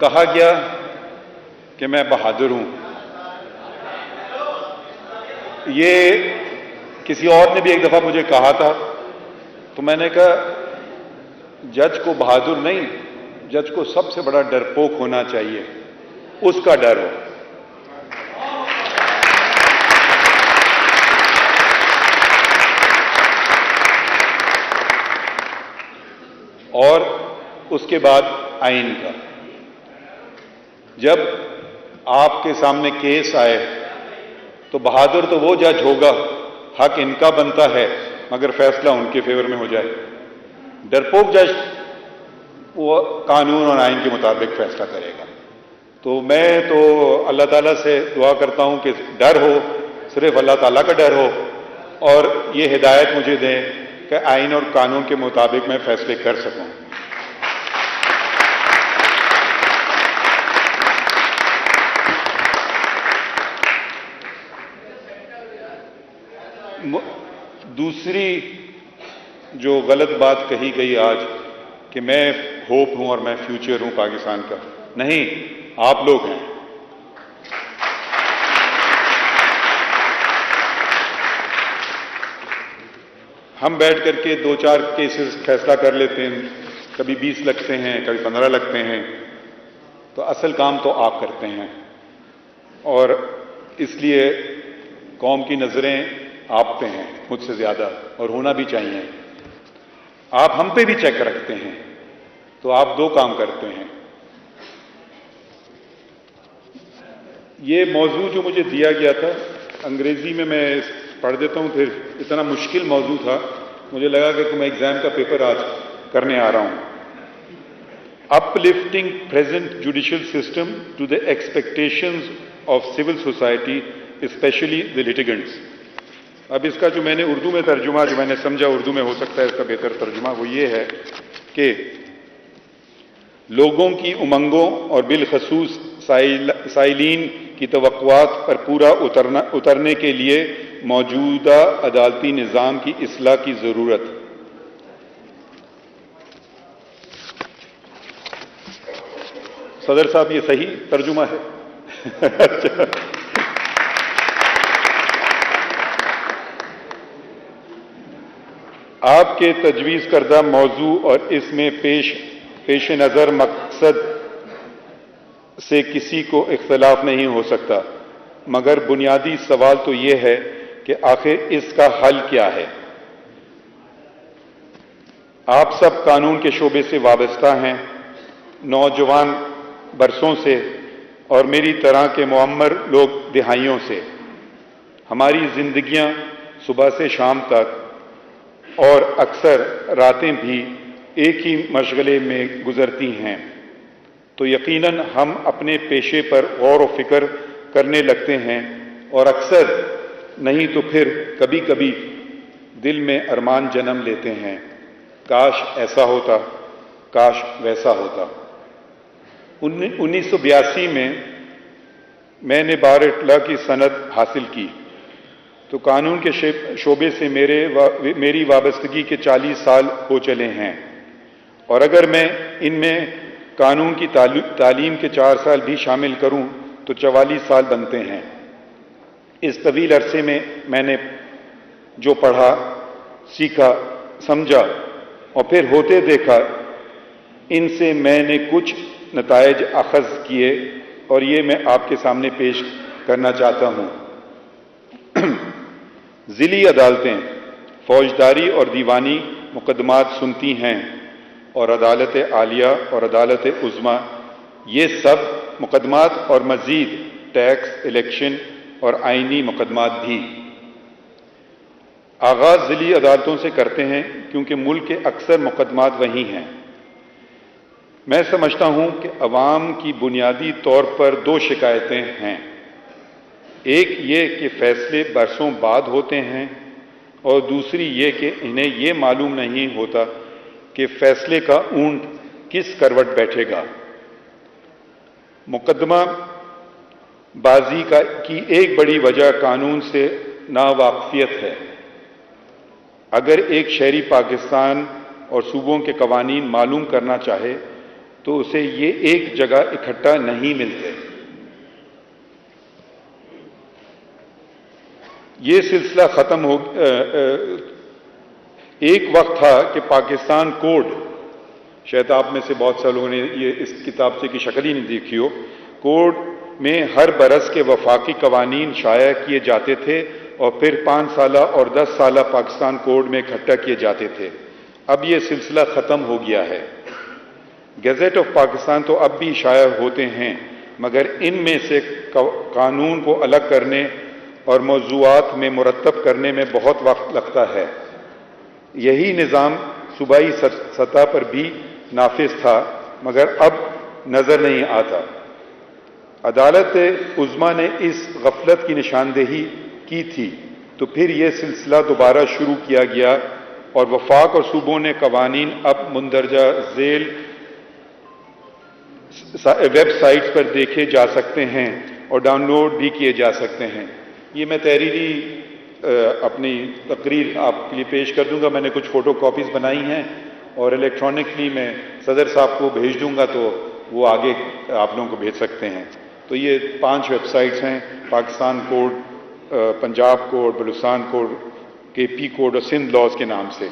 کہا گیا کہ میں بہادر ہوں. یہ کسی اور نے بھی ایک دفعہ مجھے کہا تھا، تو میں نے کہا جج کو بہادر نہیں، جج کو سب سے بڑا ڈرپوک ہونا چاہیے، اس کا ڈر ہو. اور اس کے بعد آئین کا. جب آپ کے سامنے کیس آئے تو بہادر تو وہ جج ہوگا، حق ان کا بنتا ہے مگر فیصلہ ان کے فیور میں ہو جائے. ڈرپوک جج وہ قانون اور آئین کے مطابق فیصلہ کرے گا. تو میں تو اللہ تعالیٰ سے دعا کرتا ہوں کہ ڈر ہو، صرف اللہ تعالیٰ کا ڈر ہو، اور یہ ہدایت مجھے دیں کہ آئین اور قانون کے مطابق میں فیصلے کر سکوں. دوسری جو غلط بات کہی گئی آج کہ میں ہوپ ہوں اور میں فیوچر ہوں پاکستان کا، نہیں، آپ لوگ ہیں. ہم بیٹھ کر کے 2-4 کیسز فیصلہ کر لیتے ہیں، کبھی 20 لگتے ہیں، کبھی 15 لگتے ہیں، تو اصل کام تو آپ کرتے ہیں. اور اس لیے قوم کی نظریں آپ پہ ہیں مجھ سے زیادہ، اور ہونا بھی چاہیے. آپ ہم پہ بھی چیک رکھتے ہیں، تو آپ 2 کام کرتے ہیں. یہ موضوع جو مجھے دیا گیا تھا انگریزی میں پڑھ دیتا ہوں، پھر اتنا مشکل موضوع تھا، مجھے لگا کہ میں ایگزام کا پیپر آج کرنے آ رہا ہوں. Uplifting present judicial system to the expectations of civil society, especially the litigants. اب اس کا جو میں نے اردو میں ترجمہ، جو میں نے سمجھا اردو میں ہو سکتا ہے اس کا بہتر ترجمہ، وہ یہ ہے کہ لوگوں کی امنگوں اور بالخصوص سائلین کی توقعات پر پورا اترنے کے لیے موجودہ عدالتی نظام کی اصلاح کی ضرورت. صدر صاحب یہ صحیح ترجمہ ہے؟ آپ کے تجویز کردہ موضوع اور اس میں پیش نظر مقصد سے کسی کو اختلاف نہیں ہو سکتا، مگر بنیادی سوال تو یہ ہے کہ آخر اس کا حل کیا ہے. آپ سب قانون کے شعبے سے وابستہ ہیں، نوجوان برسوں سے، اور میری طرح کے معمر لوگ دہائیوں سے. ہماری زندگیاں صبح سے شام تک اور اکثر راتیں بھی ایک ہی مشغلے میں گزرتی ہیں، تو یقیناً ہم اپنے پیشے پر غور و فکر کرنے لگتے ہیں، اور اکثر نہیں تو پھر کبھی کبھی دل میں ارمان جنم لیتے ہیں، کاش ایسا ہوتا، کاش ویسا ہوتا. 1982 میں نے بار اطلاع کی سند حاصل کی، تو قانون کے شعبے سے میری وابستگی کے 40 سال ہو چلے ہیں، اور اگر میں ان میں قانون کی تعلیم کے 4 سال بھی شامل کروں تو 44 سال بنتے ہیں. اس طویل عرصے میں نے جو پڑھا، سیکھا، سمجھا اور پھر ہوتے دیکھا، ان سے میں نے کچھ نتائج اخذ کیے اور یہ میں آپ کے سامنے پیش کرنا چاہتا ہوں. ضلعی عدالتیں فوجداری اور دیوانی مقدمات سنتی ہیں، اور عدالت عالیہ اور عدالت عظمیٰ یہ سب مقدمات، اور مزید ٹیکس، الیکشن اور آئینی مقدمات بھی. آغاز ضلعی عدالتوں سے کرتے ہیں کیونکہ ملک کے اکثر مقدمات وہی ہیں. میں سمجھتا ہوں کہ عوام کی بنیادی طور پر 2 شکایتیں ہیں. ایک یہ کہ فیصلے برسوں بعد ہوتے ہیں، اور دوسری یہ کہ انہیں یہ معلوم نہیں ہوتا کہ فیصلے کا اونٹ کس کروٹ بیٹھے گا. مقدمہ بازی کی ایک بڑی وجہ قانون سے ناواقفیت ہے. اگر ایک شہری پاکستان اور صوبوں کے قوانین معلوم کرنا چاہے تو اسے یہ ایک جگہ اکٹھا نہیں ملتے۔ یہ سلسلہ ختم ہو ایک وقت تھا کہ پاکستان کوڈ، شاید آپ میں سے بہت سے لوگوں نے یہ اس کتاب سے کی شکل ہی نہیں دیکھی ہو، کوڈ میں ہر برس کے وفاقی قوانین شائع کیے جاتے تھے اور پھر 5 سالہ اور 10 سالہ پاکستان کوڈ میں اکٹھا کیے جاتے تھے۔ اب یہ سلسلہ ختم ہو گیا ہے۔ گیزٹ آف پاکستان تو اب بھی شائع ہوتے ہیں، مگر ان میں سے قانون کو الگ کرنے اور موضوعات میں مرتب کرنے میں بہت وقت لگتا ہے۔ یہی نظام صوبائی سطح پر بھی نافذ تھا، مگر اب نظر نہیں آتا۔ عدالت عظمیٰ نے اس غفلت کی نشاندہی کی تھی، تو پھر یہ سلسلہ دوبارہ شروع کیا گیا اور وفاق اور صوبوں نے قوانین اب مندرجہ ذیل ویب سائٹس پر دیکھے جا سکتے ہیں اور ڈاؤن لوڈ بھی کیے جا سکتے ہیں۔ یہ میں تحریری اپنی تقریر آپ کے لیے پیش کر دوں گا۔ میں نے کچھ فوٹو کاپیز بنائی ہیں اور الیکٹرانکلی میں صدر صاحب کو بھیج دوں گا، تو وہ آگے آپ لوگوں کو بھیج سکتے ہیں۔ تو یہ 5 ویب سائٹس ہیں: Pakistan code, Punjab code, Balochistan code, K P code اور سندھ لاز کے نام سے۔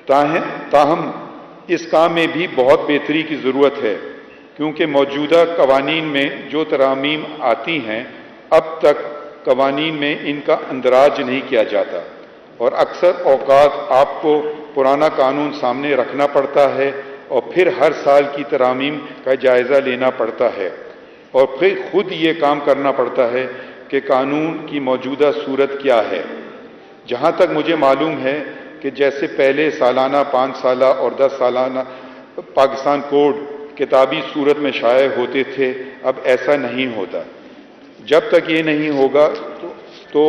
تاہم اس کام میں بھی بہت بہتری کی ضرورت ہے، کیونکہ موجودہ قوانین میں جو ترامیم آتی ہیں اب تک قوانین میں ان کا اندراج نہیں کیا جاتا، اور اکثر اوقات آپ کو پرانا قانون سامنے رکھنا پڑتا ہے اور پھر ہر سال کی ترامیم کا جائزہ لینا پڑتا ہے، اور پھر خود یہ کام کرنا پڑتا ہے کہ قانون کی موجودہ صورت کیا ہے۔ جہاں تک مجھے معلوم ہے کہ جیسے پہلے سالانہ، 5 سالہ اور 10 سالانہ پاکستان کوڈ کتابی صورت میں شائع ہوتے تھے، اب ایسا نہیں ہوتا۔ جب تک یہ نہیں ہوگا تو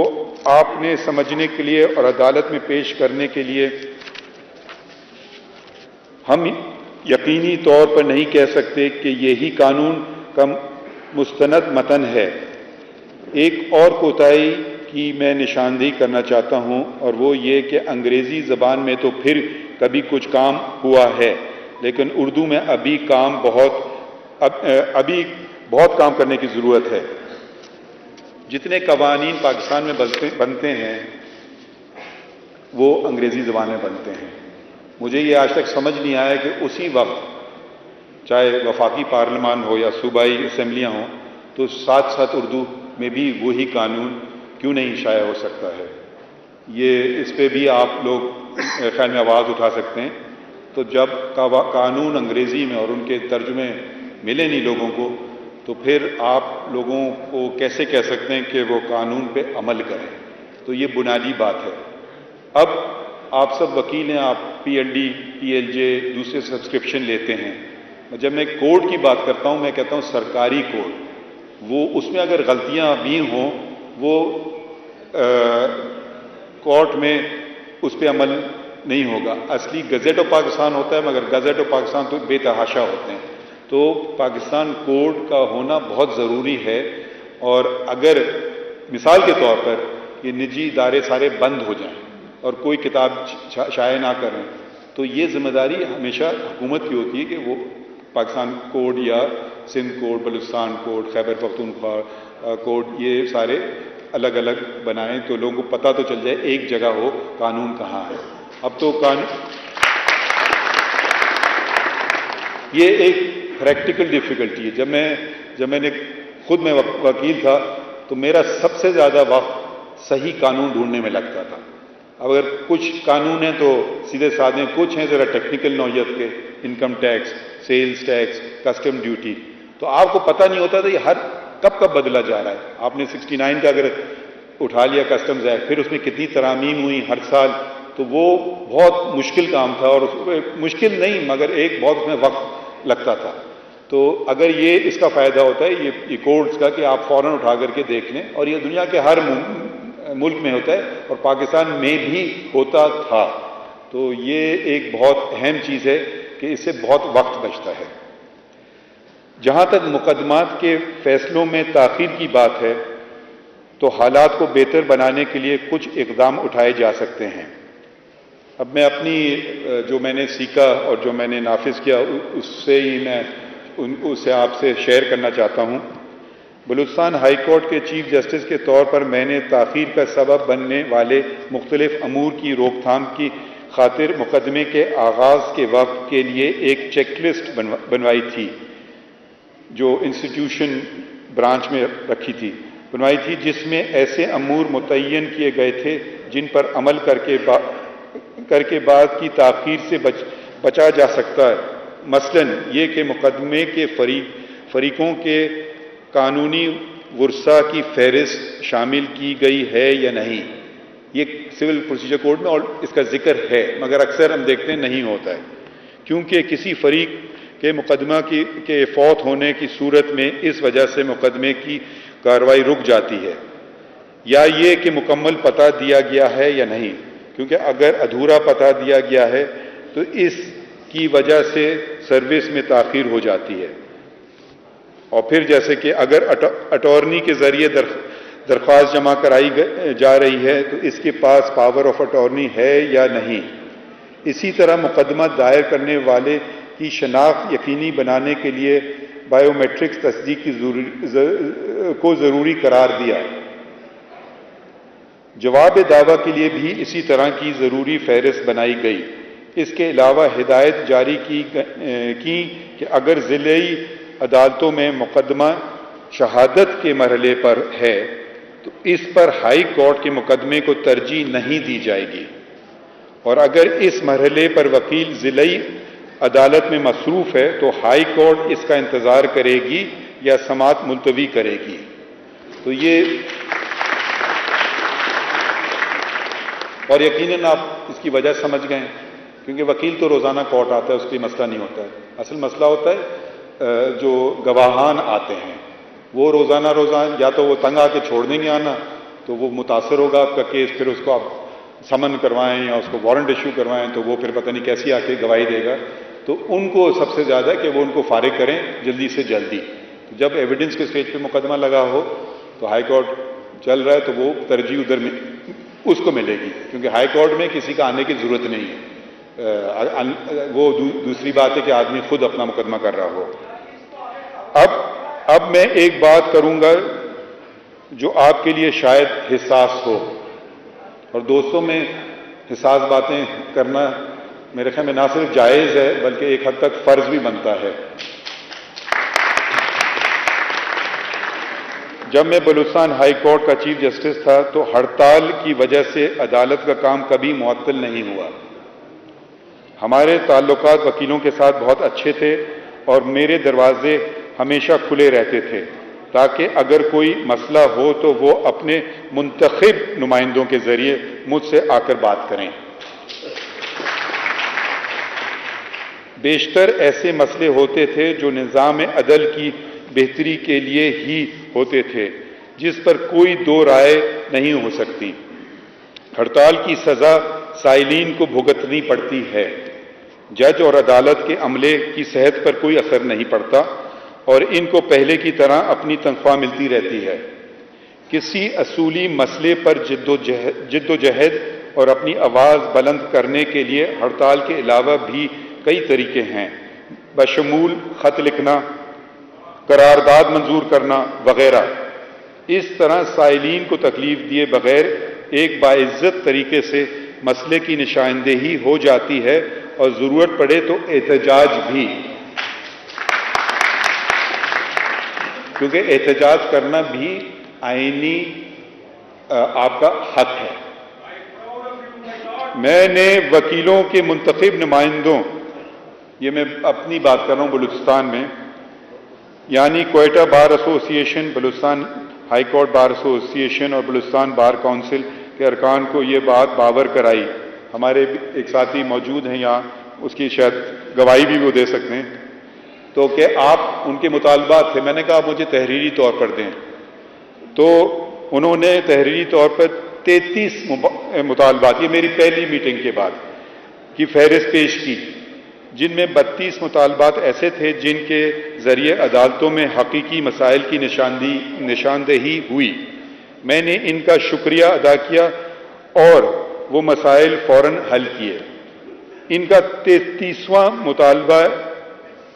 آپ نے سمجھنے کے لیے اور عدالت میں پیش کرنے کے لیے ہم یقینی طور پر نہیں کہہ سکتے کہ یہی قانون کا مستند متن ہے۔ ایک اور کوتاہی کی میں نشاندہی کرنا چاہتا ہوں، اور وہ یہ کہ انگریزی زبان میں تو پھر کبھی کچھ کام ہوا ہے، لیکن اردو میں ابھی بہت کام کرنے کی ضرورت ہے۔ جتنے قوانین پاکستان میں بنتے ہیں وہ انگریزی زبان میں بنتے ہیں۔ مجھے یہ آج تک سمجھ نہیں آیا کہ اسی وقت چاہے وفاقی پارلیمان ہو یا صوبائی اسمبلیاں ہوں تو ساتھ ساتھ اردو میں بھی وہی قانون کیوں نہیں شائع ہو سکتا ہے۔ یہ اس پہ بھی آپ لوگ خیال میں آواز اٹھا سکتے ہیں۔ تو جب قانون انگریزی میں اور ان کے ترجمے ملے نہیں لوگوں کو، تو پھر آپ لوگوں کو کیسے کہہ سکتے ہیں کہ وہ قانون پہ عمل کریں؟ تو یہ بنیادی بات ہے۔ اب آپ سب وکیل ہیں، آپ P L D, P L جے، دوسرے سبسکرپشن لیتے ہیں۔ جب میں کوڈ کی بات کرتا ہوں، میں کہتا ہوں سرکاری کوڈ، وہ اس میں اگر غلطیاں بھی ہوں وہ کورٹ میں اس پہ عمل نہیں ہوگا۔ اصلی گزٹ آف پاکستان ہوتا ہے، مگر گزٹ آف پاکستان تو بے تحاشا ہوتے ہیں۔ تو پاکستان کوڈ کا ہونا بہت ضروری ہے، اور اگر مثال کے طور پر یہ نجی ادارے سارے بند ہو جائیں اور کوئی کتاب شائع نہ کریں، تو یہ ذمہ داری ہمیشہ حکومت کی ہوتی ہے کہ وہ پاکستان کوڈ یا Sindh code, Balochistan code, Khyber Pakhtunkhwa code, یہ سارے الگ الگ بنائیں تو لوگوں کو پتہ تو چل جائے، ایک جگہ ہو قانون کہاں ہے۔ اب تو یہ ایک پریکٹیکل ڈیفیکلٹی ہے۔ جب میں نے خود میں وکیل تھا تو میرا سب سے زیادہ وقت صحیح قانون ڈھونڈنے میں لگتا تھا۔ اگر کچھ قانون ہیں تو سیدھے سادھے، کچھ ہیں ذرا ٹیکنیکل نوعیت کے، income tax, sales tax, custom duty, تو آپ کو پتہ نہیں ہوتا تھا یہ ہر کب بدلا جا رہا ہے۔ آپ نے 69 کا اگر اٹھا لیا کسٹمز ایکٹ، پھر اس میں کتنی ترامیم ہوئی ہر سال، تو وہ بہت مشکل کام تھا، اور مشکل نہیں مگر ایک بہت اس میں وقت لگتا تھا۔ تو اگر یہ اس کا فائدہ ہوتا ہے یہ کوڈز کا کہ آپ فوراً اٹھا کر کے دیکھ لیں، اور یہ دنیا کے ہر ملک میں ہوتا ہے اور پاکستان میں بھی ہوتا تھا، تو یہ ایک بہت اہم چیز ہے کہ اس سے بہت وقت بچتا ہے۔ جہاں تک مقدمات کے فیصلوں میں تاخیر کی بات ہے تو حالات کو بہتر بنانے کے لیے کچھ اقدام اٹھائے جا سکتے ہیں۔ اب میں اپنی جو میں نے سیکھا اور جو میں نے نافذ کیا اس سے ہی میں اسے آپ سے شیئر کرنا چاہتا ہوں۔ بلوچستان ہائی کورٹ کے چیف جسٹس کے طور پر میں نے تاخیر کا سبب بننے والے مختلف امور کی روک تھام کی خاطر مقدمے کے آغاز کے وقت کے لیے ایک چیک لسٹ بنوائی تھی، جو انسٹیٹیوشن برانچ میں رکھی تھی، جس میں ایسے امور متعین کیے گئے تھے جن پر عمل کر کے بعد کی تاخیر سے بچا جا سکتا ہے، مثلا یہ کہ مقدمے کے فریقوں کے قانونی ورثاء کی فہرست شامل کی گئی ہے یا نہیں۔ یہ سول پروسیجر کوڈ میں اور اس کا ذکر ہے، مگر اکثر ہم دیکھتے ہیں نہیں ہوتا ہے، کیونکہ کسی فریق کے مقدمہ کے فوت ہونے کی صورت میں اس وجہ سے مقدمے کی کارروائی رک جاتی ہے، یا یہ کہ مکمل پتہ دیا گیا ہے یا نہیں، کیونکہ اگر ادھورا پتہ دیا گیا ہے تو اس کی وجہ سے سروس میں تاخیر ہو جاتی ہے۔ اور پھر جیسے کہ اگر اٹارنی کے ذریعے درخواست جمع کرائی جا رہی ہے تو اس کے پاس پاور آف اٹارنی ہے یا نہیں۔ اسی طرح مقدمہ دائر کرنے والے کی شناخت یقینی بنانے کے لیے بائیو میٹرکس تصدیق کو ضروری قرار دیا۔ جواب دعویٰ کے لیے بھی اسی طرح کی ضروری فہرست بنائی گئی۔ اس کے علاوہ ہدایت جاری کی کہ اگر ضلعی عدالتوں میں مقدمہ شہادت کے مرحلے پر ہے تو اس پر ہائی کورٹ کے مقدمے کو ترجیح نہیں دی جائے گی، اور اگر اس مرحلے پر وکیل ضلعی عدالت میں مصروف ہے تو ہائی کورٹ اس کا انتظار کرے گی یا سماعت ملتوی کرے گی۔ تو یہ اور یقیناً آپ اس کی وجہ سمجھ گئے، کیونکہ وکیل تو روزانہ کورٹ آتا ہے، اس کوئی مسئلہ نہیں ہوتا ہے۔ اصل مسئلہ ہوتا ہے جو گواہان آتے ہیں، وہ روزانہ یا تو وہ تنگ آ کے چھوڑ دیں گے آنا، تو وہ متاثر ہوگا آپ کا کیس، پھر اس کو آپ سمن کروائیں یا اس کو وارنٹ ایشو کروائیں تو وہ پھر پتہ نہیں کیسی آ کے گواہی دے گا۔ تو ان کو سب سے زیادہ کہ وہ ان کو فارغ کریں جلدی سے جلدی۔ جب ایویڈنس کے اسٹیج پہ مقدمہ لگا ہو تو ہائی کورٹ چل رہا ہے تو وہ ترجیح ادھر میں اس کو ملے گی، کیونکہ ہائی کورٹ میں کسی کا آنے کی ضرورت نہیں ہے۔ وہ دوسری بات ہے کہ آدمی خود اپنا مقدمہ کر رہا ہو۔ اب میں ایک بات کروں گا جو آپ کے لیے شاید حساس ہو، اور دوستوں میں حساس باتیں کرنا میرے خیال میں نہ صرف جائز ہے بلکہ ایک حد تک فرض بھی بنتا ہے۔ جب میں بلوچستان ہائی کورٹ کا چیف جسٹس تھا تو ہڑتال کی وجہ سے عدالت کا کام کبھی معطل نہیں ہوا۔ ہمارے تعلقات وکیلوں کے ساتھ بہت اچھے تھے اور میرے دروازے ہمیشہ کھلے رہتے تھے تاکہ اگر کوئی مسئلہ ہو تو وہ اپنے منتخب نمائندوں کے ذریعے مجھ سے آ کر بات کریں۔ بیشتر ایسے مسئلے ہوتے تھے جو نظام عدل کی بہتری کے لیے ہی ہوتے تھے، جس پر کوئی دو رائے نہیں ہو سکتی۔ ہڑتال کی سزا سائلین کو بھگتنی پڑتی ہے، جج اور عدالت کے عملے کی صحت پر کوئی اثر نہیں پڑتا اور ان کو پہلے کی طرح اپنی تنخواہ ملتی رہتی ہے۔ کسی اصولی مسئلے پر جد و جہد اور اپنی آواز بلند کرنے کے لیے ہڑتال کے علاوہ بھی کئی طریقے ہیں، بشمول خط لکھنا، قرارداد منظور کرنا وغیرہ۔ اس طرح سائلین کو تکلیف دیے بغیر ایک باعزت طریقے سے مسئلے کی نشاندہی ہو جاتی ہے اور ضرورت پڑے تو احتجاج بھی، کیونکہ احتجاج کرنا بھی آئینی آپ کا حق ہے۔ میں نے وکیلوں کے منتخب نمائندوں، یہ میں اپنی بات کر رہا ہوں بلوچستان میں، یعنی کوئٹہ بار ایسوسی ایشن، بلوچستان ہائی کورٹ بار ایسوسی ایشن اور بلوچستان بار کونسل کے ارکان کو یہ بات باور کرائی۔ ہمارے ایک ساتھی موجود ہیں یہاں، اس کی شاید گواہی بھی وہ دے سکتے ہیں، تو کہ آپ ان کے مطالبات تھے، میں نے کہا مجھے تحریری طور پر دیں، تو انہوں نے تحریری طور پر 33 مطالبات، یہ میری پہلی میٹنگ کے بعد کی فہرست پیش کی، جن میں 32 مطالبات ایسے تھے جن کے ذریعے عدالتوں میں حقیقی مسائل کی نشاندہی ہوئی۔ میں نے ان کا شکریہ ادا کیا اور وہ مسائل فوراً حل کیے۔ ان کا 33واں مطالبہ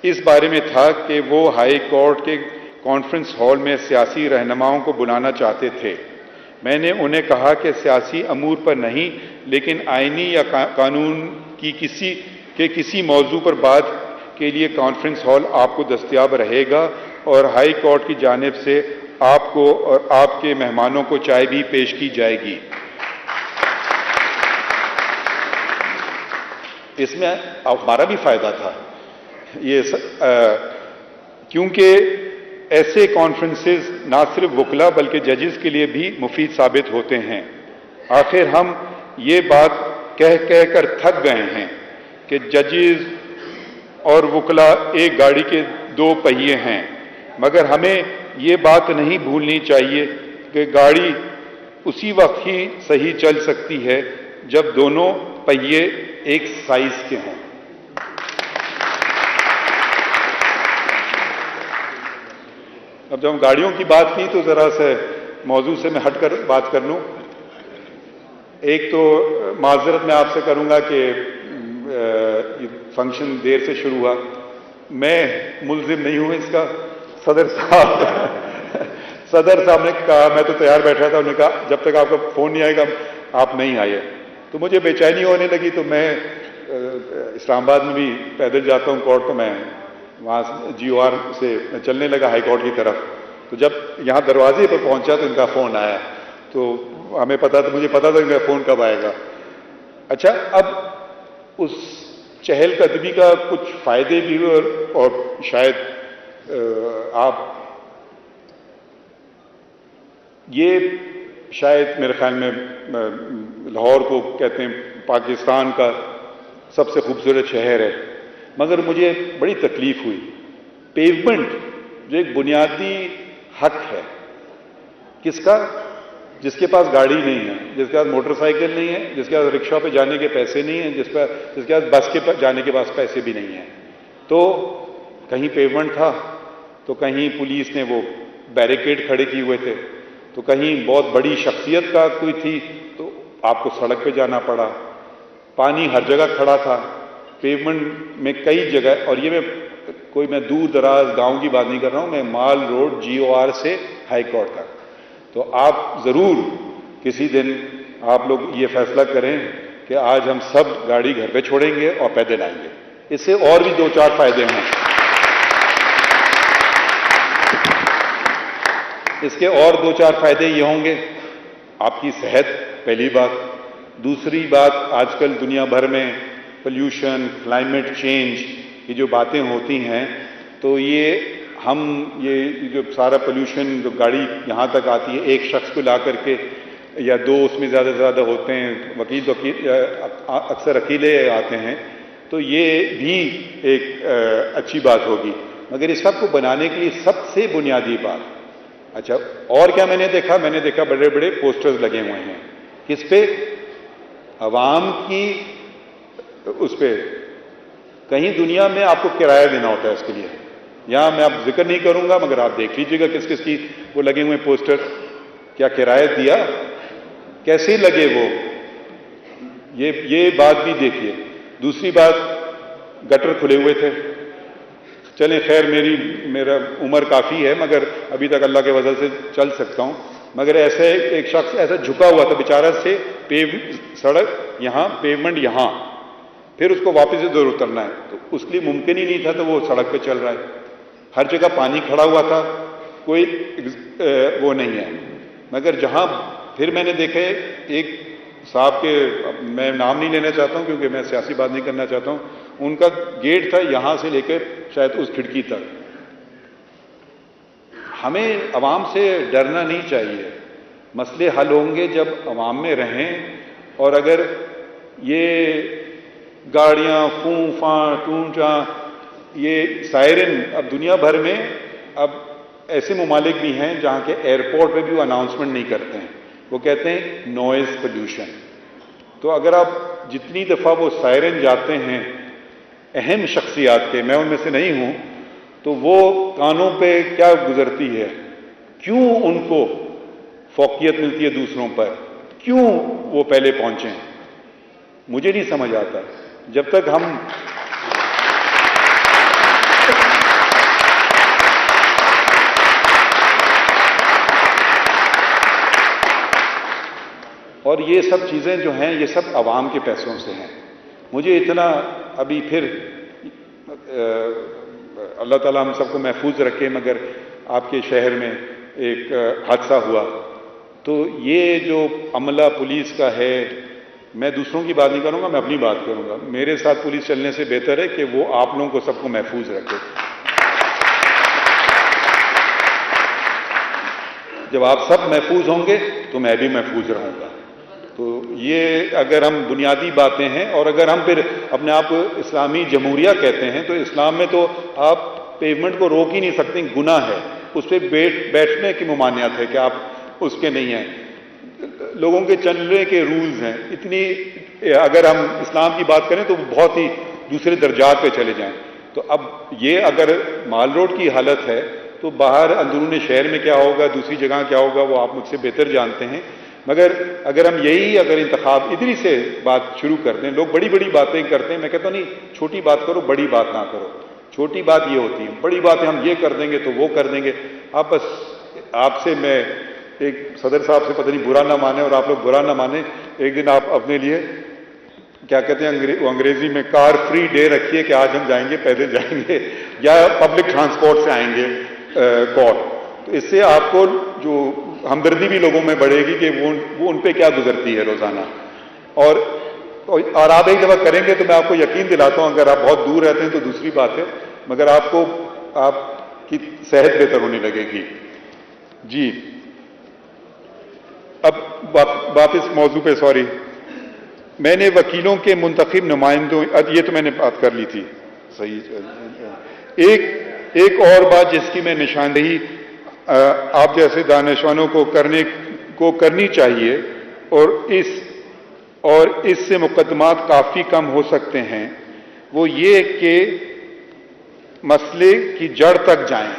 اس بارے میں تھا کہ وہ ہائی کورٹ کے کانفرنس ہال میں سیاسی رہنماؤں کو بلانا چاہتے تھے۔ میں نے انہیں کہا کہ سیاسی امور پر نہیں، لیکن آئینی یا قانون کی کسی موضوع پر بات کے لیے کانفرنس ہال آپ کو دستیاب رہے گا، اور ہائی کورٹ کی جانب سے آپ کو اور آپ کے مہمانوں کو چائے بھی پیش کی جائے گی۔ اس میں ہمارا بھی فائدہ تھا، کیونکہ ایسے کانفرنسز نہ صرف وکلاء بلکہ ججز کے لیے بھی مفید ثابت ہوتے ہیں۔ آخر ہم یہ بات کہہ کر تھک گئے ہیں کہ ججز اور وکلاء ایک گاڑی کے دو پہیے ہیں، مگر ہمیں یہ بات نہیں بھولنی چاہیے کہ گاڑی اسی وقت ہی صحیح چل سکتی ہے جب دونوں پہیے ایک سائز کے ہوں۔ اب جب ہم گاڑیوں کی بات کی تو ذرا سے موضوع سے میں ہٹ کر بات کر لوں۔ ایک تو معذرت میں آپ سے کروں گا کہ فنکشن دیر سے شروع ہوا، میں ملزم نہیں ہوں اس کا۔ صدر صاحب نے کہا، میں تو تیار بیٹھا تھا، انہوں نے کہا جب تک آپ کا فون نہیں آئے گا آپ نہیں آئے، تو مجھے بے چینی ہونے لگی۔ تو میں اسلام آباد میں بھی پیدل جاتا ہوں کورٹ، تو میں وہاں GOR سے چلنے لگا ہائی کورٹ کی طرف۔ تو جب یہاں دروازے پر پہنچا تو ان کا فون آیا، تو مجھے پتا تھا ان کا فون کب آئے گا۔ اچھا، اب اس چہل قدمی کا کچھ فائدے بھی ہوئے، اور شاید آپ یہ شاید میرے خیال میں لاہور کو کہتے ہیں پاکستان کا سب سے خوبصورت شہر ہے، مگر مجھے بڑی تکلیف ہوئی۔ پیومنٹ جو ایک بنیادی حق ہے، کس کا؟ جس کے پاس گاڑی نہیں ہے، جس کے پاس موٹر سائیکل نہیں ہے، جس کے پاس رکشا پہ جانے کے پیسے نہیں ہیں، جس کے پاس بس کے جانے کے پاس پیسے بھی نہیں ہیں۔ تو کہیں پیومنٹ تھا، تو کہیں پولیس نے وہ بیریکیڈ کھڑے کیے ہوئے تھے، تو کہیں بہت بڑی شخصیت کا کوئی تھی تو آپ کو سڑک پہ جانا پڑا۔ پانی ہر جگہ کھڑا تھا، پیومنٹ میں کئی جگہ، اور یہ میں دور دراز گاؤں کی بات نہیں کر رہا ہوں، میں مال روڈ GOR سے ہائی کورٹ تک۔ تو آپ ضرور کسی دن آپ لوگ یہ فیصلہ کریں کہ آج ہم سب گاڑی گھر پہ چھوڑیں گے اور پیدل آئیں گے۔ اس سے اور بھی 2-4 فائدے ہیں۔ اس کے اور 2-4 فائدے یہ ہوں گے، آپ کی صحت پہلی بات، دوسری بات آج کل دنیا بھر میں پولیوشن، کلائمیٹ چینج، یہ جو باتیں ہوتی ہیں، تو یہ جو سارا پولیوشن جو گاڑی یہاں تک آتی ہے، ایک شخص کو لا کر کے یا 2 اس میں زیادہ سے زیادہ ہوتے ہیں، وکیل اکثر اکیلے آتے ہیں، تو یہ بھی ایک اچھی بات ہوگی۔ مگر اس سب کو بنانے کے لیے سب سے بنیادی بات، اچھا اور کیا میں نے دیکھا بڑے بڑے پوسٹرز لگے ہوئے ہیں، کس پہ؟ عوام کی اس پہ۔ کہیں دنیا میں آپ کو کرایہ دینا ہوتا ہے اس کے لیے، یہاں میں اب ذکر نہیں کروں گا، مگر آپ دیکھ لیجیے گا کس کس کی وہ لگے ہوئے پوسٹر۔ کیا کرایہ دیا؟ کیسے لگے وہ؟ یہ بات بھی دیکھیے۔ دوسری بات، گٹر کھلے ہوئے تھے۔ چلیں خیر، میرا عمر کافی ہے، مگر ابھی تک اللہ کے فضل سے چل سکتا ہوں، مگر ایسے ایک شخص ایسا جھکا ہوا تھا بیچارہ، سے سڑک یہاں، پیومنٹ یہاں، پھر اس کو واپس ادھر اترنا ہے، تو اس کے لیے ممکن ہی نہیں تھا، تو وہ سڑک پہ چل رہا ہے۔ ہر جگہ پانی کھڑا ہوا تھا، کوئی وہ نہیں ہے۔ مگر جہاں پھر میں نے دیکھے ایک صاحب کے، میں نام نہیں لینا چاہتا ہوں کیونکہ میں سیاسی بات نہیں کرنا چاہتا ہوں، ان کا گیٹ تھا یہاں سے لے کر شاید اس کھڑکی تک۔ ہمیں عوام سے ڈرنا نہیں چاہیے، مسئلے حل ہوں گے جب عوام میں رہیں، اور اگر یہ گاڑیاں فوں فاں ٹوں چاں، یہ سائرن اب دنیا بھر میں، اب ایسے ممالک بھی ہیں جہاں کے ایئرپورٹ پہ بھی وہ اناؤنسمنٹ نہیں کرتے ہیں، وہ کہتے ہیں نوائز پولیوشن۔ تو اگر آپ جتنی دفعہ وہ سائرن جاتے ہیں اہم شخصیات کے، میں ان میں سے نہیں ہوں، تو وہ کانوں پہ کیا گزرتی ہے، کیوں ان کو فوقیت ملتی ہے دوسروں پر، کیوں وہ پہلے پہنچیں؟ مجھے نہیں سمجھ آتا جب تک ہم اور یہ سب چیزیں جو ہیں یہ سب عوام کے پیسوں سے ہیں. مجھے اتنا ابھی پھر اللہ تعالیٰ ہم سب کو محفوظ رکھے، مگر آپ کے شہر میں ایک حادثہ ہوا تو یہ جو عملہ پولیس کا ہے، میں دوسروں کی بات نہیں کروں گا، میں اپنی بات کروں گا. میرے ساتھ پولیس چلنے سے بہتر ہے کہ وہ آپ لوگوں کو سب کو محفوظ رکھے. جب آپ سب محفوظ ہوں گے تو میں بھی محفوظ رہوں گا. تو یہ اگر ہم بنیادی باتیں ہیں، اور اگر ہم پھر اپنے آپ کو اسلامی جمہوریہ کہتے ہیں تو اسلام میں تو آپ پیومنٹ کو روک ہی نہیں سکتے، گناہ ہے. اس پہ بیٹھنے کی ممانعت ہے کہ آپ اس کے نہیں ہیں. لوگوں کے چلنے کے رولز ہیں اتنی، اگر ہم اسلام کی بات کریں تو بہت ہی دوسرے درجات پہ چلے جائیں. تو اب یہ اگر مال روڈ کی حالت ہے تو باہر اندرون شہر میں کیا ہوگا، دوسری جگہ کیا ہوگا، وہ آپ مجھ سے بہتر جانتے ہیں. مگر اگر ہم اگر انتخاب ادھر سے بات شروع کرتے ہیں، لوگ بڑی بڑی باتیں کرتے ہیں، میں کہتا ہوں نہیں، چھوٹی بات کرو، بڑی بات نہ کرو. چھوٹی بات یہ ہوتی ہے، بڑی باتیں ہم یہ کر دیں گے تو وہ کر دیں گے. آپ بس آپ سے میں ایک صدر صاحب سے پتہ نہیں برا نہ مانے اور آپ لوگ برا نہ مانے، ایک دن آپ اپنے لیے کیا کہتے ہیں انگریزی میں کار فری ڈے رکھیے کہ آج ہم جائیں گے، پیدل جائیں گے یا پبلک ٹرانسپورٹ سے آئیں گے کورٹ. تو اس سے آپ کو جو ہمدردی بھی لوگوں میں بڑھے گی کہ وہ ان پہ کیا گزرتی ہے روزانہ. اور آپ ایک دفعہ کریں گے تو میں آپ کو یقین دلاتا ہوں، اگر آپ بہت دور رہتے ہیں تو دوسری بات ہے، مگر آپ کی صحت بہتر ہونے لگے گی. جی اب واپس موضوع پہ، سوری، میں نے وکیلوں کے منتخب نمائندوں، یہ تو میں نے بات کر لی تھی، صحیح. ایک اور بات جس کی میں نشاندہی آپ جیسے دانشوروں کو کرنی چاہیے، اور اس سے مقدمات کافی کم ہو سکتے ہیں، وہ یہ کہ مسئلے کی جڑ تک جائیں.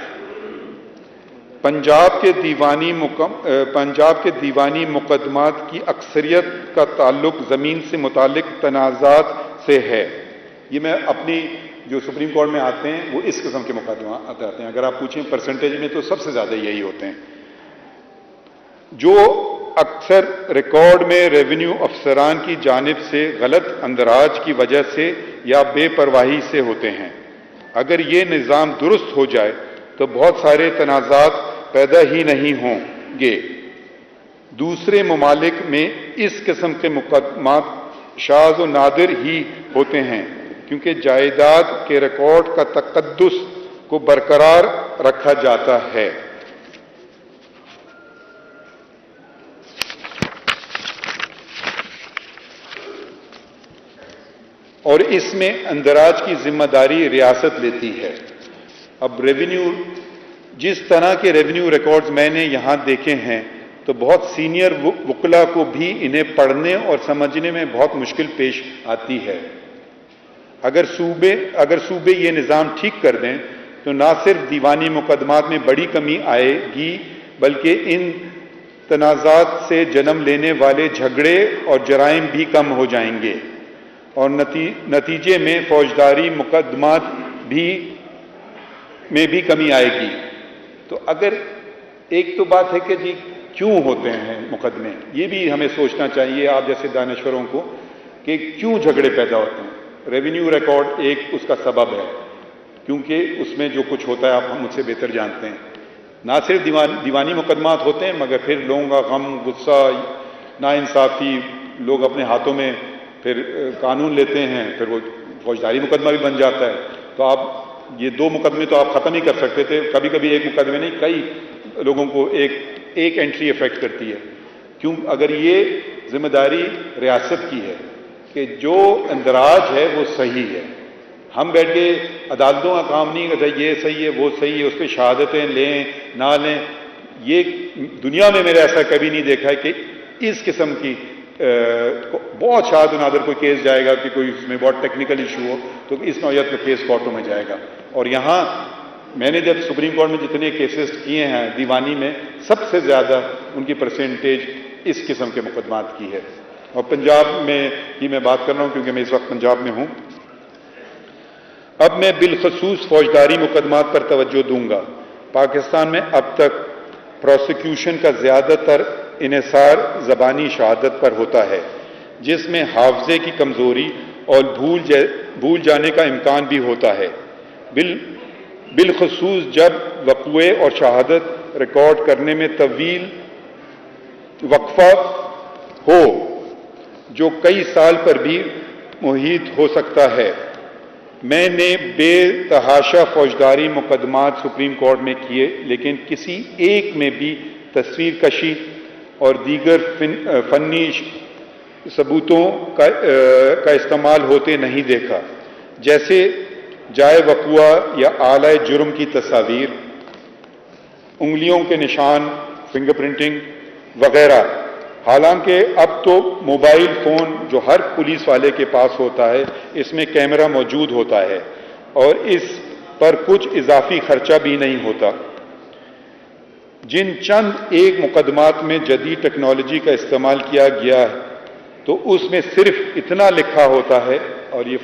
پنجاب کے دیوانی مقدمات کی اکثریت کا تعلق زمین سے متعلق تنازعات سے ہے. یہ میں اپنی جو سپریم کورٹ میں آتے ہیں وہ اس قسم کے مقدمات آتے ہیں. اگر آپ پوچھیں پرسنٹیج میں تو سب سے زیادہ یہی ہوتے ہیں، جو اکثر ریکارڈ میں ریونیو افسران کی جانب سے غلط اندراج کی وجہ سے یا بے پرواہی سے ہوتے ہیں. اگر یہ نظام درست ہو جائے تو بہت سارے تنازعات پیدا ہی نہیں ہوں گے. دوسرے ممالک میں اس قسم کے مقدمات شاذ و نادر ہی ہوتے ہیں، کیونکہ جائیداد کے ریکارڈ کا تقدس کو برقرار رکھا جاتا ہے. اور اس میں اندراج کی ذمہ داری ریاست لیتی ہے. اب ریونیو، جس طرح کے ریونیو ریکارڈز میں نے یہاں دیکھے ہیں تو بہت سینئر وکلاء کو بھی انہیں پڑھنے اور سمجھنے میں بہت مشکل پیش آتی ہے. اگر صوبے یہ نظام ٹھیک کر دیں تو نہ صرف دیوانی مقدمات میں بڑی کمی آئے گی، بلکہ ان تنازعات سے جنم لینے والے جھگڑے اور جرائم بھی کم ہو جائیں گے، اور نتیجے میں فوجداری مقدمات میں بھی کمی آئے گی. تو اگر ایک تو بات ہے کہ جی کیوں ہوتے ہیں مقدمے، یہ بھی ہمیں سوچنا چاہیے آپ جیسے دانشوروں کو کہ کیوں جھگڑے پیدا ہوتے ہیں. ریونیو ریکارڈ ایک اس کا سبب ہے، کیونکہ اس میں جو کچھ ہوتا ہے آپ ہم مجھ سے بہتر جانتے ہیں. نہ صرف دیوانی مقدمات ہوتے ہیں، مگر پھر لوگوں کا غم، غصہ، ناانصافی، لوگ اپنے ہاتھوں میں پھر قانون لیتے ہیں، پھر وہ فوجداری مقدمہ بھی بن جاتا ہے. تو آپ یہ دو مقدمے تو آپ ختم ہی کر سکتے تھے. کبھی کبھی ایک مقدمے نہیں، کئی لوگوں کو ایک انٹری افیکٹ کرتی ہے. کیوں؟ اگر یہ ذمہ داری ریاست کی ہے کہ جو اندراج ہے وہ صحیح ہے. ہم بیٹھ کے عدالتوں کا کام نہیں کرتے یہ صحیح ہے وہ صحیح ہے، اس پہ شہادتیں لیں نہ لیں. یہ دنیا میں میرا ایسا کبھی نہیں دیکھا ہے کہ اس قسم کی بہت شاذ و نادر کوئی کیس جائے گا کہ کوئی اس میں بہت ٹیکنیکل ایشو ہو تو اس نوعیت کا کیس کورٹوں میں جائے گا. اور یہاں میں نے جب سپریم کورٹ میں جتنے کیسز کیے ہیں دیوانی میں، سب سے زیادہ ان کی پرسنٹیج اس قسم کے مقدمات کی ہے. اور پنجاب میں ہی میں بات کر رہا ہوں کیونکہ میں اس وقت پنجاب میں ہوں. اب میں بالخصوص فوجداری مقدمات پر توجہ دوں گا. پاکستان میں اب تک پروسیکیوشن کا زیادہ تر انحصار زبانی شہادت پر ہوتا ہے، جس میں حافظے کی کمزوری اور بھول جانے کا امکان بھی ہوتا ہے، بالخصوص جب وقوعے اور شہادت ریکارڈ کرنے میں طویل وقفہ ہو جو کئی سال پر بھی محیط ہو سکتا ہے. میں نے بے تحاشا فوجداری مقدمات سپریم کورٹ میں کیے، لیکن کسی ایک میں بھی تصویر کشی اور دیگر فنی ثبوتوں کا استعمال ہوتے نہیں دیکھا، جیسے جائے وقوع یا اعلی جرم کی تصاویر، انگلیوں کے نشان، فنگر پرنٹنگ وغیرہ. حالانکہ اب تو موبائل فون جو ہر پولیس والے کے پاس ہوتا ہے، اس میں کیمرہ موجود ہوتا ہے اور اس پر کچھ اضافی خرچہ بھی نہیں ہوتا. جن چند ایک مقدمات میں جدید ٹیکنالوجی کا استعمال کیا گیا ہے تو اس میں صرف اتنا لکھا ہوتا ہے، اور یہ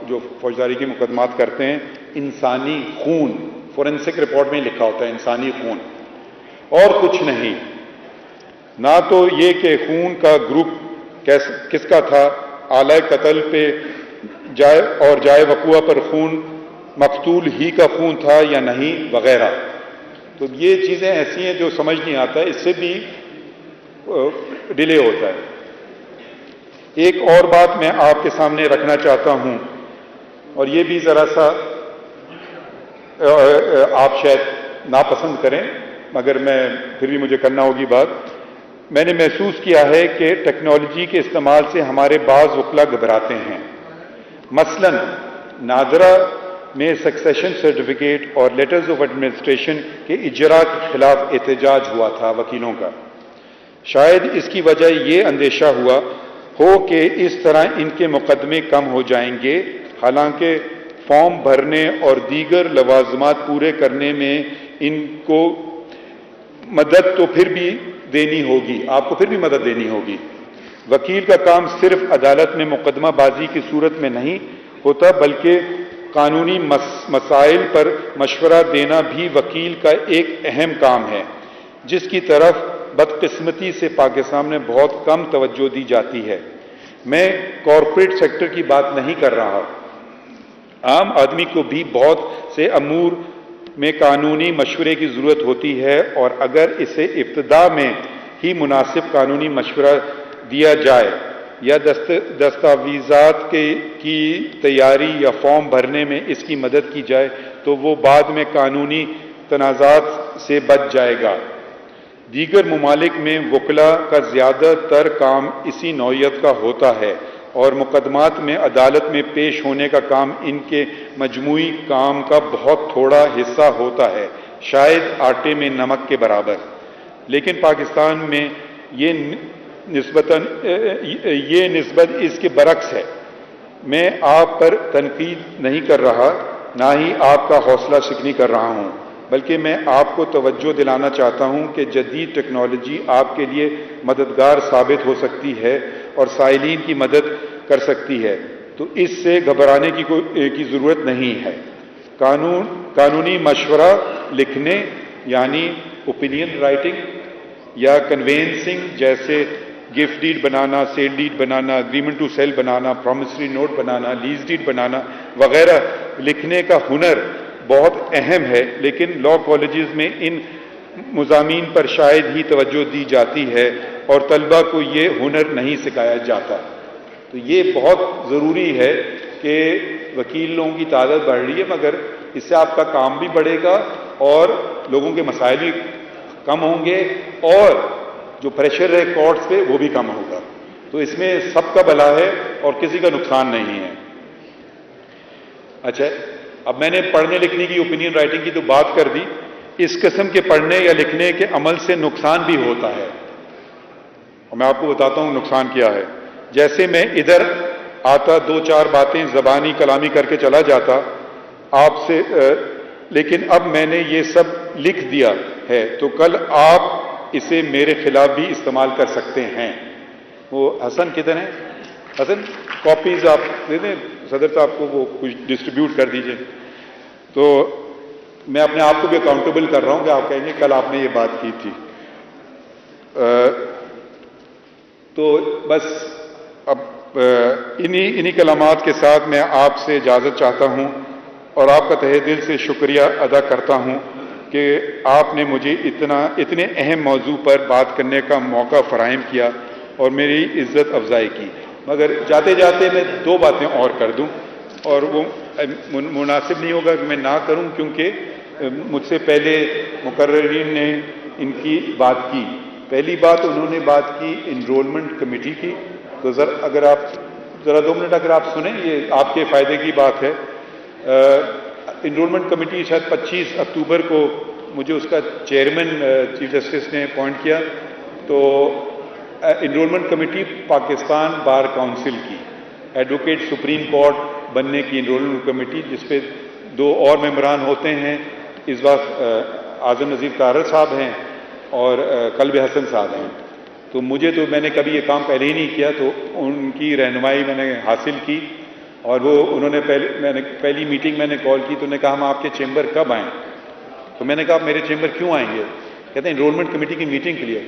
جو فوجداری کے مقدمات کرتے ہیں، انسانی خون، فورینسک رپورٹ میں لکھا ہوتا ہے انسانی خون، اور کچھ نہیں. نہ تو یہ کہ خون کا گروپ کس کا تھا، آلۂ قتل پہ جائے وقوع پر خون مقتول ہی کا خون تھا یا نہیں وغیرہ. تو یہ چیزیں ایسی ہیں جو سمجھ نہیں آتا ہے، اس سے بھی ڈیلے ہوتا ہے. ایک اور بات میں آپ کے سامنے رکھنا چاہتا ہوں، اور یہ بھی ذرا سا آپ شاید ناپسند کریں مگر پھر بھی مجھے کرنا ہوگی بات. میں نے محسوس کیا ہے کہ ٹیکنالوجی کے استعمال سے ہمارے بعض وکلا گھبراتے ہیں. مثلاً نادرا میں سکسیشن سرٹیفکیٹ اور لیٹرز آف ایڈمنسٹریشن کے اجرا کے خلاف احتجاج ہوا تھا وکیلوں کا. شاید اس کی وجہ یہ اندیشہ ہوا ہو کہ اس طرح ان کے مقدمے کم ہو جائیں گے، حالانکہ فارم بھرنے اور دیگر لوازمات پورے کرنے میں ان کو مدد تو پھر بھی دینی ہوگی، آپ کو پھر بھی مدد دینی ہوگی. وکیل کا کام صرف عدالت میں مقدمہ بازی کی صورت میں نہیں ہوتا، بلکہ قانونی مسائل پر مشورہ دینا بھی وکیل کا ایک اہم کام ہے، جس کی طرف بدقسمتی سے پاکستان میں بہت کم توجہ دی جاتی ہے. میں کارپوریٹ سیکٹر کی بات نہیں کر رہا، عام آدمی کو بھی بہت سے امور میں قانونی مشورے کی ضرورت ہوتی ہے، اور اگر اسے ابتدا میں ہی مناسب قانونی مشورہ دیا جائے یا دستاویزات کی تیاری یا فارم بھرنے میں اس کی مدد کی جائے تو وہ بعد میں قانونی تنازعات سے بچ جائے گا. دیگر ممالک میں وکلا کا زیادہ تر کام اسی نوعیت کا ہوتا ہے، اور مقدمات میں عدالت میں پیش ہونے کا کام ان کے مجموعی کام کا بہت تھوڑا حصہ ہوتا ہے، شاید آٹے میں نمک کے برابر. لیکن پاکستان میں یہ نسبت اس کے برعکس ہے. میں آپ پر تنقید نہیں کر رہا، نہ ہی آپ کا حوصلہ شکنی کر رہا ہوں، بلکہ میں آپ کو توجہ دلانا چاہتا ہوں کہ جدید ٹیکنالوجی آپ کے لیے مددگار ثابت ہو سکتی ہے اور سائلین کی مدد کر سکتی ہے، تو اس سے گھبرانے کی ضرورت نہیں ہے. قانونی مشورہ لکھنے یعنی اوپینین رائٹنگ یا کنوینسنگ، جیسے گفٹ ڈیڈ بنانا، سیل ڈیڈ بنانا، اگریمنٹ ٹو سیل بنانا، پرومسری نوٹ بنانا، لیز ڈیڈ بنانا وغیرہ لکھنے کا ہنر بہت اہم ہے، لیکن لاء کالجز میں ان مضامین پر شاید ہی توجہ دی جاتی ہے اور طلبہ کو یہ ہنر نہیں سکھایا جاتا. تو یہ بہت ضروری ہے کہ وکیل لوگوں کی تعداد بڑھ رہی ہے، مگر اس سے آپ کا کام بھی بڑھے گا اور لوگوں کے مسائل بھی کم ہوں گے، اور جو پریشر ہے کورٹس پہ وہ بھی کم ہوگا. تو اس میں سب کا بھلا ہے اور کسی کا نقصان نہیں ہے. اچھا، اب میں نے پڑھنے لکھنے کی، اوپینین رائٹنگ کی تو بات کر دی. اس قسم کے پڑھنے یا لکھنے کے عمل سے نقصان بھی ہوتا ہے، اور میں آپ کو بتاتا ہوں نقصان کیا ہے. جیسے میں ادھر آتا، دو چار باتیں زبانی کلامی کر کے چلا جاتا آپ سے، لیکن اب میں نے یہ سب لکھ دیا ہے تو کل آپ اسے میرے خلاف بھی استعمال کر سکتے ہیں. وہ حسن کدھر ہیں؟ حسن کاپیز آپ دے دیں صدر صاحب کو، وہ کچھ ڈسٹریبیوٹ کر دیجئے. تو میں اپنے آپ کو بھی اکاؤنٹیبل کر رہا ہوں کہ آپ کہیں گے کل آپ نے یہ بات کی تھی. تو بس اب انہی کلمات کے ساتھ میں آپ سے اجازت چاہتا ہوں اور آپ کا تہہ دل سے شکریہ ادا کرتا ہوں کہ آپ نے مجھے اتنے اہم موضوع پر بات کرنے کا موقع فراہم کیا اور میری عزت افزائی کی. مگر جاتے جاتے میں 2 باتیں اور کر دوں، اور وہ مناسب نہیں ہوگا کہ میں نہ کروں، کیونکہ مجھ سے پہلے مقررین نے ان کی بات کی. پہلی بات انہوں نے بات کی انرولمنٹ کمیٹی کی. تو اگر آپ ذرا 2 منٹ اگر آپ سنیں، یہ آپ کے فائدے کی بات ہے. انرولمنٹ کمیٹی شاید 25 اکتوبر کو مجھے اس کا چیئرمین چیف جسٹس نے اپوائنٹ کیا. تو enrolment committee Pakistan bar council کی، ایڈوکیٹ سپریم کورٹ بننے کی انرولمنٹ کمیٹی، جس پہ 2 اور ممبران ہوتے ہیں. اس وقت اعظم نذیر طاہر صاحب ہیں اور قلب حسن صاحب ہیں. تو میں نے کبھی یہ کام پہلے ہی نہیں کیا، تو ان کی رہنمائی میں نے حاصل کی. اور وہ انہوں نے پہلی میٹنگ میں نے کال کی تو انہوں نے کہا ہم آپ کے چیمبر کب آئیں؟ تو میں نے کہا آپ میرے چیمبر کیوں آئیں گے؟ کہتے ہیں انرولمنٹ کمیٹی کی میٹنگ کے لیے.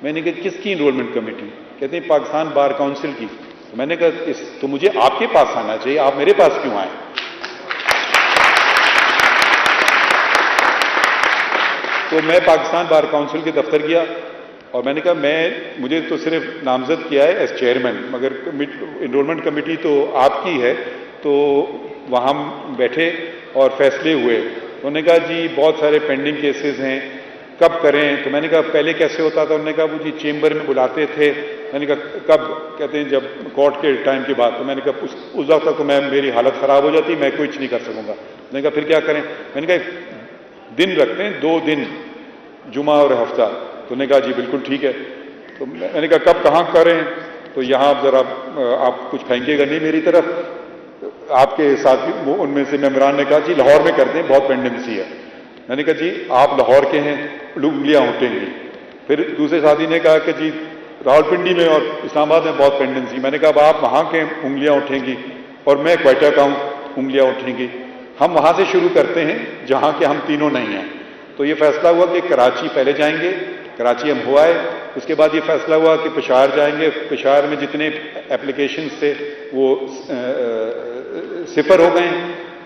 میں نے کہا کس کی انرولمنٹ کمیٹی؟ کہتے ہیں پاکستان بار کونسل کی. تو میں نے کہا تو مجھے آپ کے پاس آنا چاہیے، آپ میرے پاس کیوں آئیں؟ تو میں پاکستان بار کونسل کے دفتر گیا اور میں نے کہا مجھے تو صرف نامزد کیا ہے ایز چیئرمین، مگر انرولمنٹ کمیٹی تو آپ کی ہے. تو وہاں بیٹھے اور فیصلے ہوئے. انہوں نے کہا جی بہت سارے پینڈنگ کیسز ہیں، کب کریں؟ تو میں نے کہا پہلے کیسے ہوتا تھا؟ انہوں نے کہا وہ جی چیمبر میں بلاتے تھے. میں نے کہا کب؟ کہتے ہیں جب کورٹ کے ٹائم کے بعد. تو میں نے کہا اس وقت تک تو میری حالت خراب ہو جاتی، میں کچھ نہیں کر سکوں گا. میں نے کہا پھر کیا کریں؟ میں نے کہا دن رکھتے ہیں 2 دن، جمعہ اور ہفتہ. تو انہوں نے کہا جی بالکل ٹھیک ہے. تو میں نے کہا کب کہاں کریں؟ تو یہاں ذرا آپ کچھ پھینکے گا نہیں میری طرف. آپ کے ساتھی ان میں سے ممبران نے کہا جی لاہور میں کرتے ہیں، بہت پینڈنسی ہے. میں نے کہا جی آپ لاہور کے ہیں، انگلیاں اٹھیں گی. پھر دوسرے ساتھی نے کہا کہ جی راولپنڈی میں اور اسلام آباد میں بہت پینڈنسی. میں نے کہا اب آپ وہاں کے انگلیاں اٹھیں گی اور میں کوئٹہ کا ہوں، انگلیاں اٹھیں گی. ہم وہاں سے شروع کرتے ہیں جہاں کے ہم تینوں نہیں ہیں. تو یہ فیصلہ ہوا کہ کراچی پہلے جائیں گے. کراچی ہم ہو آئے. اس کے بعد یہ فیصلہ ہوا کہ پشاور جائیں گے. پشاور میں جتنے اپلیکیشنز تھے وہ 0 ہو گئے.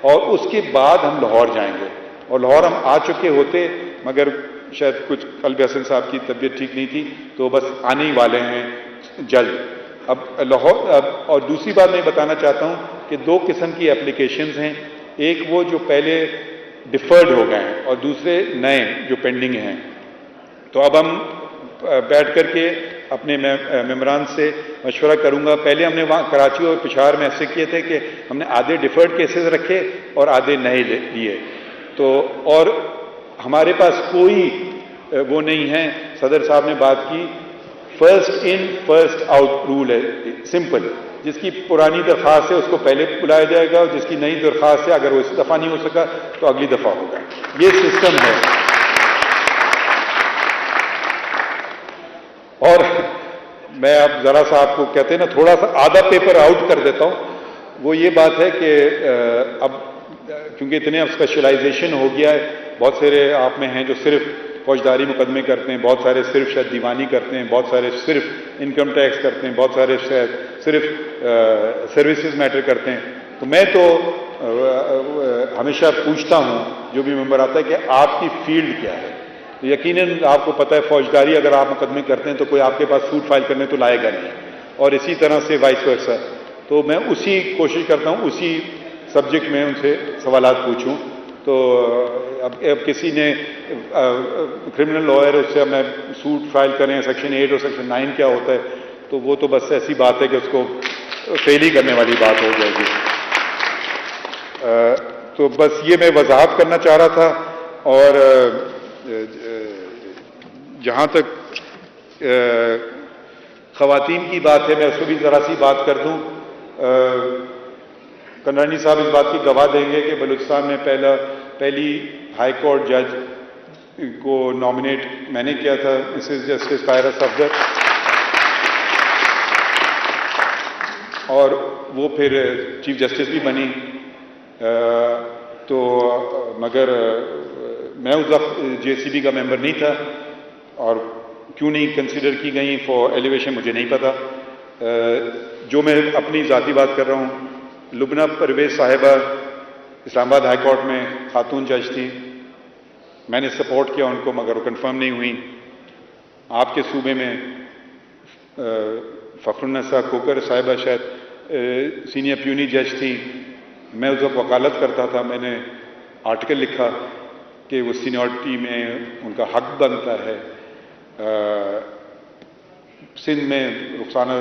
اور اس کے بعد ہم لاہور جائیں گے. اور لاہور ہم آ چکے ہوتے، مگر شاید کچھ قلب حسن صاحب کی طبیعت ٹھیک نہیں تھی، تو بس آنے ہی والے ہیں جلد. اب لاہور اور دوسری بات میں بتانا چاہتا ہوں کہ 2 قسم کی اپلیکیشنز ہیں. ایک وہ جو پہلے ڈیفرڈ ہو گئے ہیں اور دوسرے نئے جو پینڈنگ ہیں. تو اب ہم بیٹھ کر کے اپنے ممبران سے مشورہ کروں گا. پہلے ہم نے وہاں کراچی اور پشاور میں ایسے کیے تھے کہ ہم نے آدھے ڈیفرڈ کیسز رکھے اور آدھے نئے لیے. تو اور ہمارے پاس کوئی وہ نہیں ہے. صدر صاحب نے بات کی first in first out rule ہے، سمپل. جس کی پرانی درخواست ہے اس کو پہلے بلایا جائے گا، اور جس کی نئی درخواست ہے اگر وہ اس دفعہ نہیں ہو سکا تو اگلی دفعہ ہوگا. یہ سسٹم ہے. اور میں اب ذرا سا آپ کو کہتے ہیں نا تھوڑا سا آدھا پیپر آؤٹ کر دیتا ہوں. وہ یہ بات ہے کہ اب کیونکہ اتنے اب اسپیشلائزیشن ہو گیا ہے، بہت سارے آپ میں ہیں جو صرف فوجداری مقدمے کرتے ہیں، بہت سارے صرف شاید دیوانی کرتے ہیں، بہت سارے صرف انکم ٹیکس کرتے ہیں، بہت سارے صرف سروسز میٹر کرتے ہیں. تو میں تو ہمیشہ پوچھتا ہوں جو بھی ممبر آتا ہے کہ آپ کی فیلڈ کیا ہے. تو یقیناً آپ کو پتہ ہے فوجداری اگر آپ مقدمے کرتے ہیں تو کوئی آپ کے پاس سوٹ فائل کرنے تو لائے گا نہیں، اور اسی طرح سے وائس ورسا. تو میں اسی کوشش کرتا ہوں اسی سبجیکٹ میں ان سے سوالات پوچھوں. تو اب کسی نے کرمنل لائر اس سے میں سوٹ فائل کریں سیکشن 8 اور سیکشن 9 کیا ہوتا ہے، تو وہ تو بس ایسی بات ہے کہ اس کو فیل ہی کرنے والی بات ہو جائے گی. تو بس یہ میں وضاحت کرنا چاہ رہا تھا. اور جہاں تک خواتین کی بات ہے میں اس کو بھی ذرا سی بات کر دوں. کنرانی صاحب اس بات کی گواہ دیں گے کہ بلوچستان میں پہلی ہائی کورٹ جج کو نامنیٹ میں نے کیا تھا، مسز جسٹس طاہرہ صفدر. اور وہ پھر چیف جسٹس بھی بنی. تو مگر میں اس وقت JCB کا ممبر نہیں تھا، اور کیوں نہیں کنسیڈر کی گئی فار ایلیویشن مجھے نہیں پتا. جو میں اپنی ذاتی بات کر رہا ہوں، لبنہ پرویز صاحبہ اسلام آباد ہائی کورٹ میں خاتون جج تھی. میں نے سپورٹ کیا ان کو، مگر وہ کنفرم نہیں ہوئی. آپ کے صوبے میں فخر النساء کھوکر صاحبہ شاید سینئر پیونی جج تھی. میں اس وقت وکالت کرتا تھا. میں نے آرٹیکل لکھا کہ وہ سینیورٹی میں ان کا حق بنتا ہے. سندھ میں رخسانہ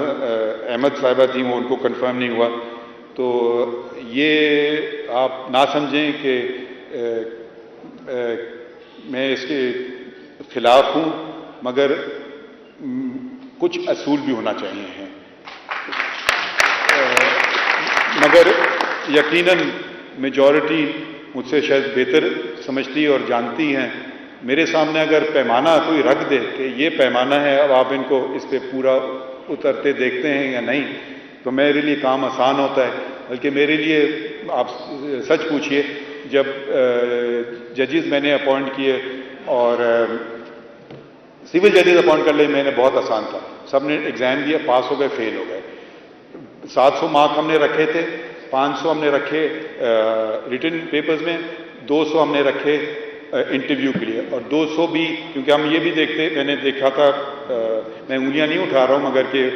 احمد صاحبہ تھیں، وہ ان کو کنفرم نہیں ہوا. تو یہ آپ نہ سمجھیں کہ میں اس کے خلاف ہوں، مگر کچھ اصول بھی ہونا چاہیے ہیں. مگر یقیناً میجورٹی مجھ سے شاید بہتر سمجھتی اور جانتی ہیں. میرے سامنے اگر پیمانہ کوئی رکھ دے کہ یہ پیمانہ ہے، اب آپ ان کو اس پہ پورا اترتے دیکھتے ہیں یا نہیں، تو میرے لیے کام آسان ہوتا ہے. بلکہ میرے لیے آپ سچ پوچھئے، جب ججز میں نے اپوائنٹ کیے اور سول ججز اپوائنٹ کر لے، میں نے بہت آسان تھا. سب نے ایگزام دیا، پاس ہو گئے، فیل ہو گئے. 700 مارک ہم نے رکھے تھے، 500 ہم نے رکھے ریٹن پیپرز میں، 200 ہم نے رکھے انٹرویو کے لیے. اور 200 بھی کیونکہ ہم یہ بھی دیکھتے، میں نے دیکھا تھا، میں انگلیاں نہیں اٹھا رہا ہوں مگر کہ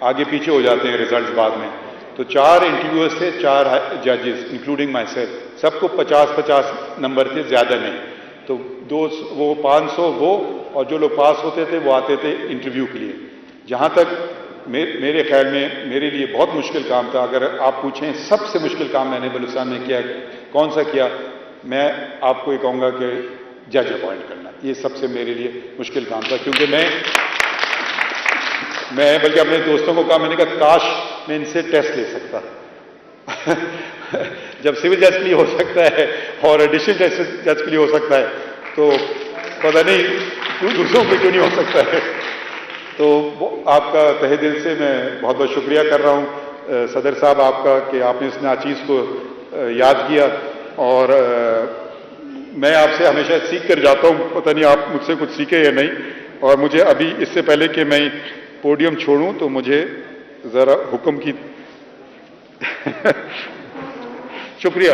آگے پیچھے ہو جاتے ہیں ریزلٹس بعد میں. تو 4 انٹرویوز تھے، 4 ججز انکلوڈنگ مائی سیلف. سب کو 50-50 نمبر تھے، زیادہ نہیں. تو وہ 500 وہ، اور جو لوگ پاس ہوتے تھے وہ آتے تھے انٹرویو کے لیے. جہاں تک میرے خیال میں میرے لیے بہت مشکل کام تھا. اگر آپ پوچھیں سب سے مشکل کام میں نے بلوچستان میں کیا، کون سا کیا، میں آپ کو یہ کہوں گا کہ جج اپوائنٹ کرنا. یہ سب سے میرے لیے مشکل کام تھا. کیونکہ میں بلکہ اپنے دوستوں کو کہا، میں نے کہا کاش میں ان سے ٹیسٹ لے سکتا. جب سول جج کے لیے ہو سکتا ہے اور ایڈیشنل جج کے لیے ہو سکتا ہے، تو پتہ نہیں کیوں دوسروں پہ کیوں نہیں ہو سکتا ہے. تو آپ کا تہہ دل سے میں بہت بہت شکریہ کر رہا ہوں صدر صاحب آپ کا، کہ آپ نے اس ناچیز کو یاد کیا. اور میں آپ سے ہمیشہ سیکھ کر جاتا ہوں، پتہ نہیں آپ مجھ سے کچھ سیکھے یا نہیں. اور مجھے ابھی اس سے پہلے کہ میں پوڈیم چھوڑوں تو مجھے ذرا حکم کی شکریہ.